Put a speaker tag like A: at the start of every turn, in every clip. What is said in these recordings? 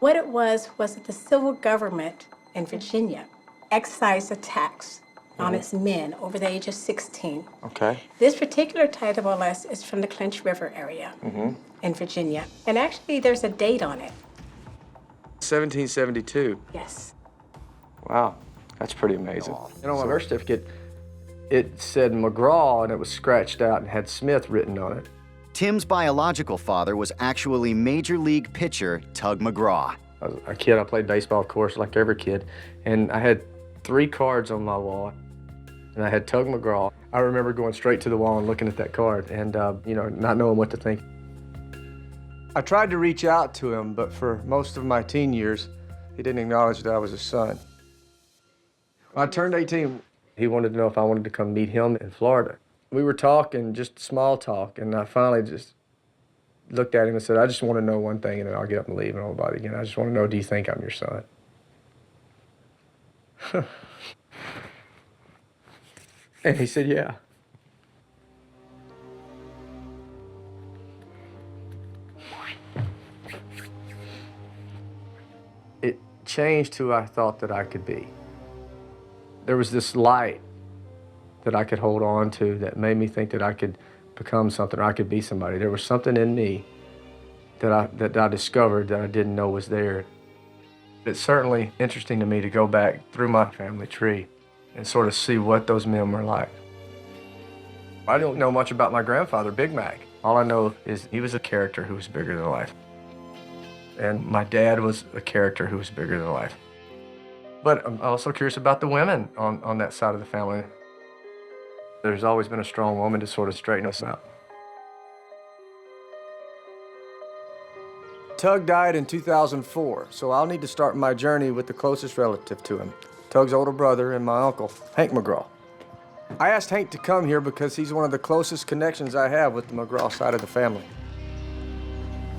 A: What it was that the civil government in Virginia excised a tax on its men over the age of 16.
B: Okay.
A: This particular type of molest is from the Clinch River area in Virginia. And actually, there's a date on it.
B: 1772.
A: Yes.
B: Wow, that's pretty amazing. And on my birth certificate, it said McGraw, and it was scratched out and had Smith written on it.
C: Tim's biological father was actually Major League pitcher Tug McGraw.
B: I was a kid, I played baseball, of course, like every kid, and I had 3 cards on my wall, and I had Tug McGraw. I remember going straight to the wall and looking at that card and, you know, not knowing what to think. I tried to reach out to him, but for most of my teen years, he didn't acknowledge that I was his son. When I turned 18, he wanted to know if I wanted to come meet him in Florida. We were talking, just small talk, and I finally just looked at him and said, I just want to know one thing, and then I'll get up and leave and I'll bother again. I just want to know, do you think I'm your son? And he said, yeah. It changed who I thought that I could be. There was this light that I could hold on to that made me think that I could become something, or I could be somebody. There was something in me that I discovered that I didn't know was there. It's certainly interesting to me to go back through my family tree and sort of see what those men were like. I don't know much about my grandfather, Big Mac. All I know is he was a character who was bigger than life. And my dad was a character who was bigger than life. But I'm also curious about the women on that side of the family. There's always been a strong woman to sort of straighten us out. Tug died in 2004, so I'll need to start my journey with the closest relative to him, Tug's older brother and my uncle, Hank McGraw. I asked Hank to come here because he's one of the closest connections I have with the McGraw side of the family.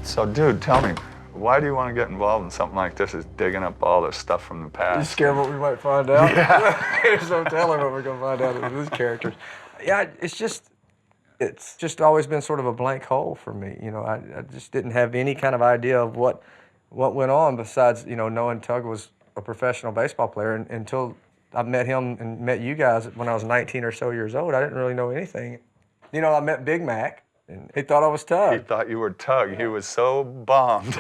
D: So, dude, tell me, why do you want to get involved in something like this, is digging up all this stuff from the past?
B: You scared what we might find out?
D: Yeah.
B: There's no telling what we're going to find out with these characters. Yeah, it's just always been sort of a blank hole for me. You know, I just didn't have any kind of idea of what went on besides, you know, knowing Tug was a professional baseball player until I met him and met you guys when I was 19 or so years old. I didn't really know anything. You know, I met Big Mac, and he thought I was Tug.
D: He thought you were Tug. He was so bummed.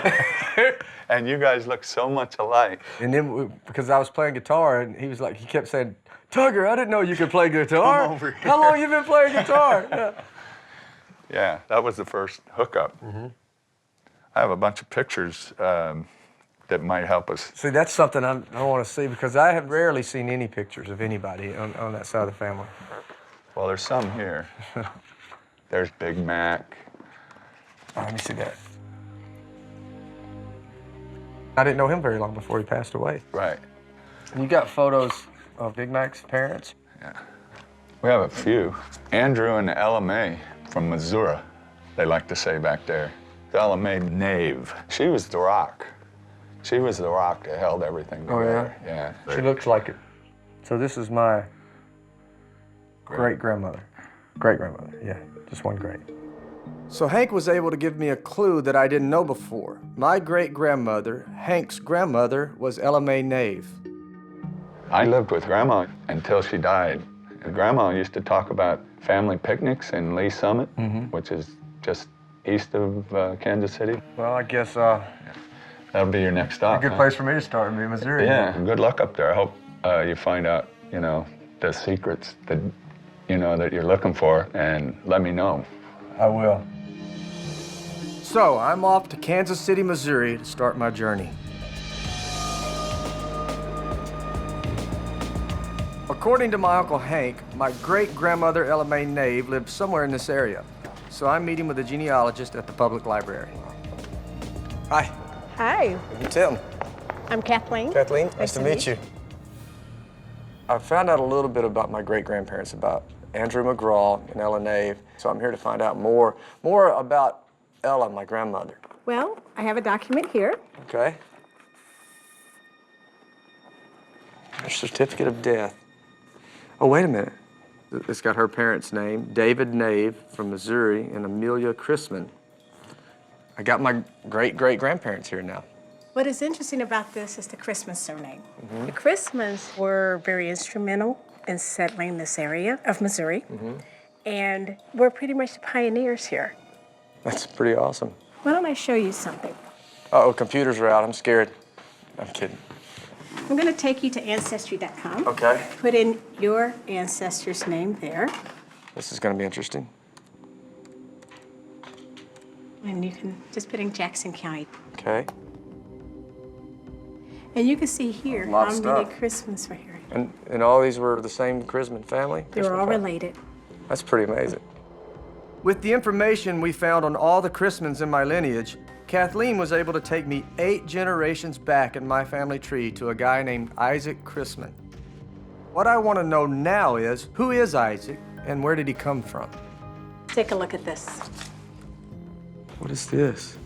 D: And you guys look so much alike.
B: And then, because I was playing guitar, and he was like, he kept saying, Tugger, I didn't know you could play guitar.
D: Come over here.
B: How long you been playing guitar? Yeah.
D: Yeah, that was the first hookup. Mm-hmm. I have a bunch of pictures that might help us.
B: See, that's something I want to see, because I have rarely seen any pictures of anybody on that side of the family.
D: Well, there's some here. There's Big Mac.
B: Oh, let me see that. I didn't know him very long before he passed away.
D: Right.
B: And you got photos of Big Mac's parents?
D: Yeah. We have a few. Andrew and Ella Mae from Missouri, they like to say back there. Ella Mae Nave. She was the rock. She was the rock that held everything together.
B: Oh, yeah?
D: Yeah.
B: She looks like it. So this is my great-grandmother. Great-grandmother, yeah, just one great. So Hank was able to give me a clue that I didn't know before. My great-grandmother, Hank's grandmother, was Ella Mae Nave.
D: I lived with Grandma until she died. And Grandma used to talk about family picnics in Lee Summit, which is just east of Kansas City.
B: Well, I guess
D: That'll be your next stop.
B: a good place for me to start would be Missouri.
D: Yeah, good luck up there. I hope you find out, you know, the secrets that, you know, that you're looking for, and let me know.
B: I will. So, I'm off to Kansas City, Missouri to start my journey. According to my Uncle Hank, my great-grandmother Ella Mae Nave lived somewhere in this area. So I'm meeting with a genealogist at the public library. Hi.
A: Hi,
B: I'm Tim.
A: I'm Kathleen.
B: Kathleen, nice to meet you. I found out a little bit about my great-grandparents, about Andrew McGraw and Ella Nave. So I'm here to find out more about Ella, my grandmother.
A: Well, I have a document here.
B: Okay. Her certificate of death. Oh, wait a minute. It's got her parents' name, David Nave from Missouri and Amelia Chrisman. I got my great-great-grandparents here now.
A: What is interesting about this is the Christmas surname. The Christmas were very instrumental in settling this area of Missouri, and we're pretty much the pioneers here.
B: That's pretty awesome.
A: Why don't I show you something?
B: Uh-oh, computers are out. I'm scared. I'm kidding.
A: I'm going to take you to Ancestry.com.
B: Okay.
A: Put in your ancestor's name there,
B: This is going to be interesting.
A: and you can just put in Jackson County.
B: Okay.
A: And you can see here
B: A lot
A: how
B: of
A: many
B: stuff.
A: Christmas were here.
B: And all these were the same Chrisman family?
A: They were
B: Chrisman
A: all
B: family?
A: related.
B: That's pretty amazing. With the information we found on all the Chrismans in my lineage, Kathleen was able to take me 8 generations back in my family tree to a guy named Isaac Chrisman. What I want to know now is, who is Isaac and where did he come from?
A: Take a look at this.
B: What is this?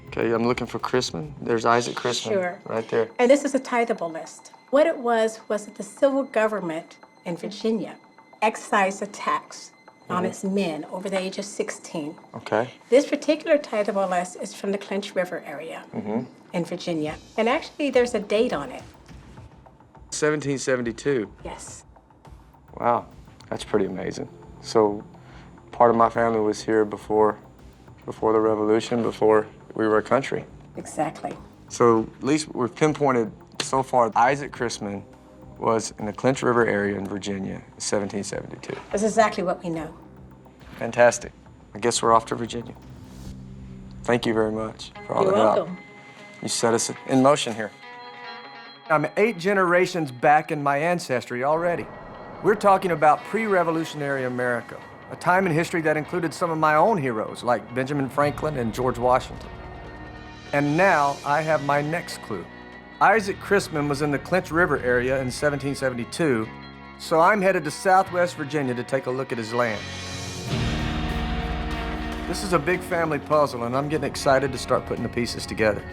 B: Okay, I'm looking for Chrisman. There's Isaac Chrisman.
A: Sure.
B: Right there.
A: And this is a titleable list. What it was that the civil government in Virginia excised a tax on its men over the age of 16.
B: Okay.
A: This particular titleable list is from the Clinch River area in Virginia. And actually, there's a date on it.
B: 1772.
A: Yes.
B: Wow, that's pretty amazing. So part of my family was here before the revolution, before we were a country.
A: Exactly.
B: So at least we've pinpointed so far, Isaac Chrisman was in the Clinch River area in Virginia in 1772.
A: That's exactly what we know.
B: Fantastic. I guess we're off to Virginia. Thank you very much for all
A: You're
B: the help.
A: welcome.
B: You set us in motion here. I'm 8 generations back in my ancestry already. We're talking about pre-revolutionary America, a time in history that included some of my own heroes like Benjamin Franklin and George Washington. And now I have my next clue. Isaac Chrisman was in the Clinch River area in 1772, so I'm headed to Southwest Virginia to take a look at his land. This is a big family puzzle, and I'm getting excited to start putting the pieces together.